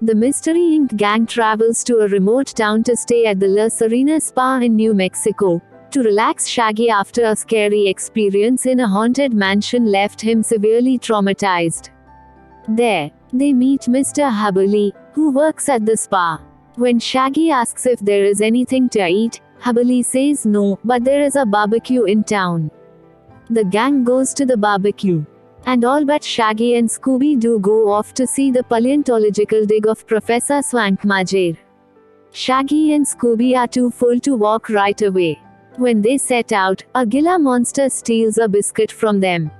The Mystery Inc. gang travels to a remote town to stay at the La Serena Spa in New Mexico, to relax. Shaggy, after a scary experience in a haunted mansion, left him severely traumatized. There, they meet Mr. Hubbley, who works at the spa. When Shaggy asks if there is anything to eat, Hubbley says no, but there is a barbecue in town. The gang goes to the barbecue, and all but Shaggy and Scooby-Doo go off to see the paleontological dig of Professor Swankmajer. Shaggy and Scooby are too full to walk right away. When they set out, a Gila monster steals a biscuit from them,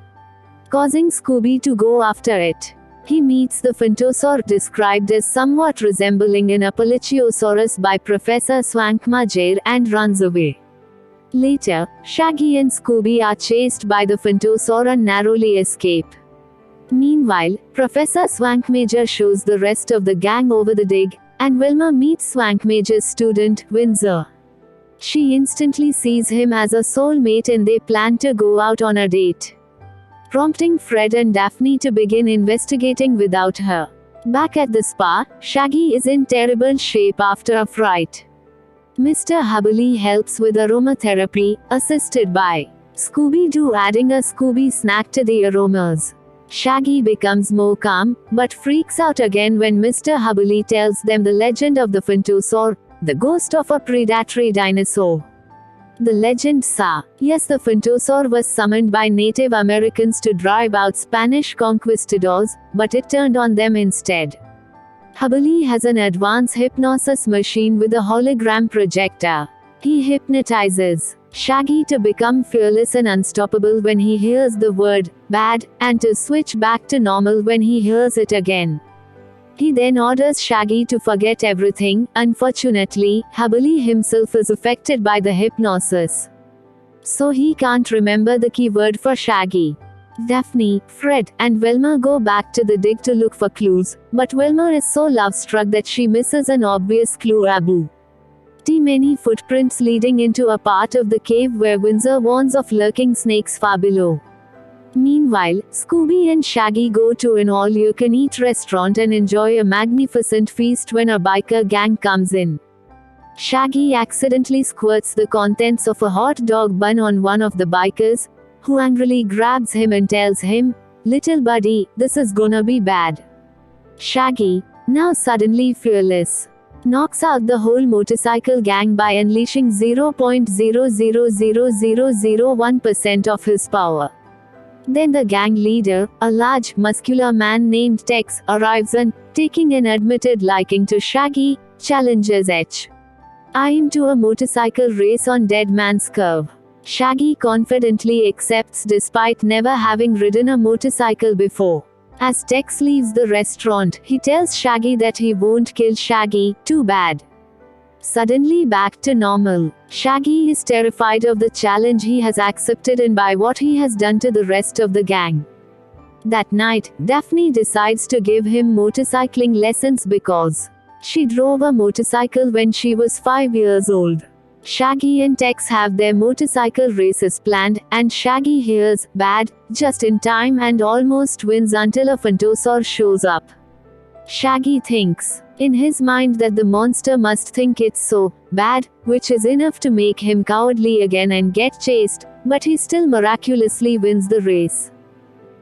causing Scooby to go after it. He meets the Phantosaur, described as somewhat resembling an Apalachosaurus by Professor Swankmajer, and runs away. Later, Shaggy and Scooby are chased by the Phantosaur and narrowly escape. Meanwhile, Professor Swankmajer shows the rest of the gang over the dig, and Wilma meets Swankmajer's student, Windsor. She instantly sees him as a soulmate and they plan to go out on a date, prompting Fred and Daphne to begin investigating without her. Back at the spa, Shaggy is in terrible shape after a fright. Mr. Hubbley helps with aromatherapy, assisted by Scooby-Doo adding a Scooby snack to the aromas. Shaggy becomes more calm, but freaks out again when Mr. Hubbley tells them the legend of the Phantosaur, the ghost of a predatory dinosaur. The legend says, yes, the Phantosaur was summoned by Native Americans to drive out Spanish conquistadors, but it turned on them instead. Hubbley has an advanced hypnosis machine with a hologram projector. He hypnotizes Shaggy to become fearless and unstoppable when he hears the word bad, and to switch back to normal when he hears it again. He then orders Shaggy to forget everything. Unfortunately, Hubbley himself is affected by the hypnosis, so he can't remember the keyword for Shaggy. Daphne, Fred, and Wilma go back to the dig to look for clues, but Wilma is so love-struck that she misses an obvious clue: many footprints leading into a part of the cave where Windsor warns of lurking snakes far below. Meanwhile, Scooby and Shaggy go to an all-you-can-eat restaurant and enjoy a magnificent feast when a biker gang comes in. Shaggy accidentally squirts the contents of a hot dog bun on one of the bikers, who angrily grabs him and tells him, "Little buddy, this is gonna be bad." Shaggy, now suddenly fearless, knocks out the whole motorcycle gang by unleashing 0.000001% of his power. Then the gang leader, a large, muscular man named Tex, arrives and, taking an admitted liking to Shaggy, challenges him to a motorcycle race on Dead Man's Curve. Shaggy confidently accepts despite never having ridden a motorcycle before. As Tex leaves the restaurant, he tells Shaggy that he won't kill Shaggy. Too bad. Suddenly back to normal, Shaggy is terrified of the challenge he has accepted and by what he has done to the rest of the gang. That night, Daphne decides to give him motorcycling lessons because she drove a motorcycle when she was 5 years old. Shaggy and Tex have their motorcycle races planned, and Shaggy hears "bad" just in time and almost wins until a Phantosaur shows up. Shaggy thinks in his mind that the monster must think it's so bad, which is enough to make him cowardly again and get chased, but he still miraculously wins the race.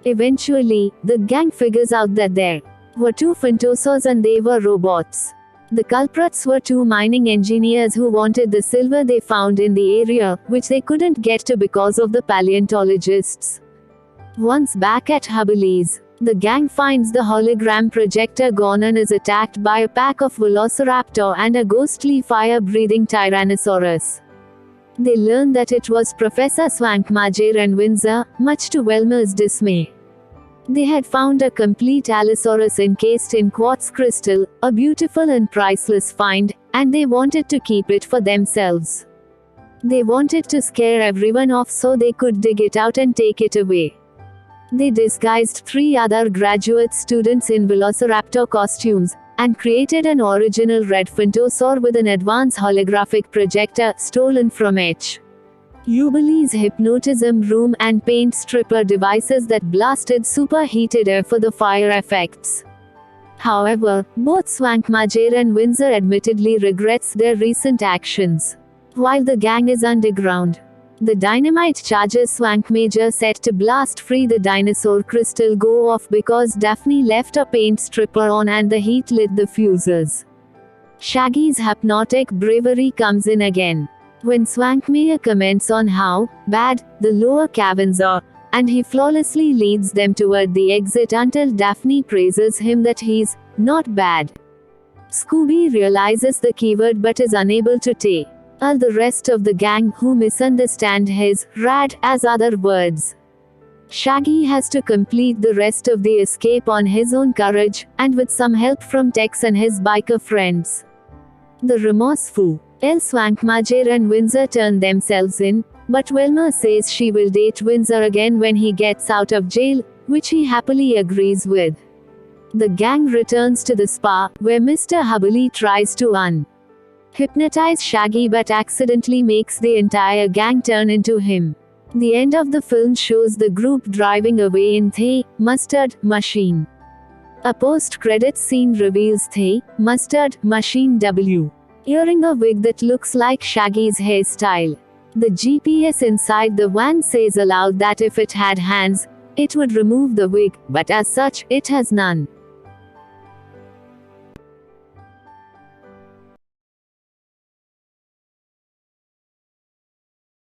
Eventually, the gang figures out that there were 2 Phantosaurs and they were robots. The culprits were 2 mining engineers who wanted the silver they found in the area, which they couldn't get to because of the paleontologists. Once back at Hubbley's, the gang finds the hologram projector gone and is attacked by a pack of velociraptor and a ghostly fire-breathing Tyrannosaurus. They learn that it was Professor Swankmajer and Windsor, much to Wilma's dismay. They had found a complete Allosaurus encased in quartz crystal, a beautiful and priceless find, and they wanted to keep it for themselves. They wanted to scare everyone off so they could dig it out and take it away. They disguised 3 other graduate students in velociraptor costumes, and created an original red Phantosaur with an advanced holographic projector stolen from Hubbley's hypnotism room and paint stripper devices that blasted superheated air for the fire effects. However, both Swankmajer and Windsor admittedly regrets their recent actions. While the gang is underground, the dynamite charges Swankmajer set to blast free the dinosaur crystal go off because Daphne left a paint stripper on and the heat lit the fuses. Shaggy's hypnotic bravery comes in again when Swankmajer comments on how bad the lower caverns are, and he flawlessly leads them toward the exit until Daphne praises him that he's not bad. Scooby realizes the keyword but is unable to tell the rest of the gang, who misunderstand his "rad" as other words. Shaggy has to complete the rest of the escape on his own courage, and with some help from Tex and his biker friends. The remorseful Swankmajer and Windsor turn themselves in, but Wilma says she will date Windsor again when he gets out of jail, which he happily agrees with. The gang returns to the spa, where Mr. Hubbly tries to hypnotize Shaggy but accidentally makes the entire gang turn into him. The end of the film shows the group driving away in the mustard machine. A post-credits scene reveals the mustard machine wearing a wig that looks like Shaggy's hairstyle. The GPS inside the van says aloud that if it had hands, it would remove the wig, but as such, it has none.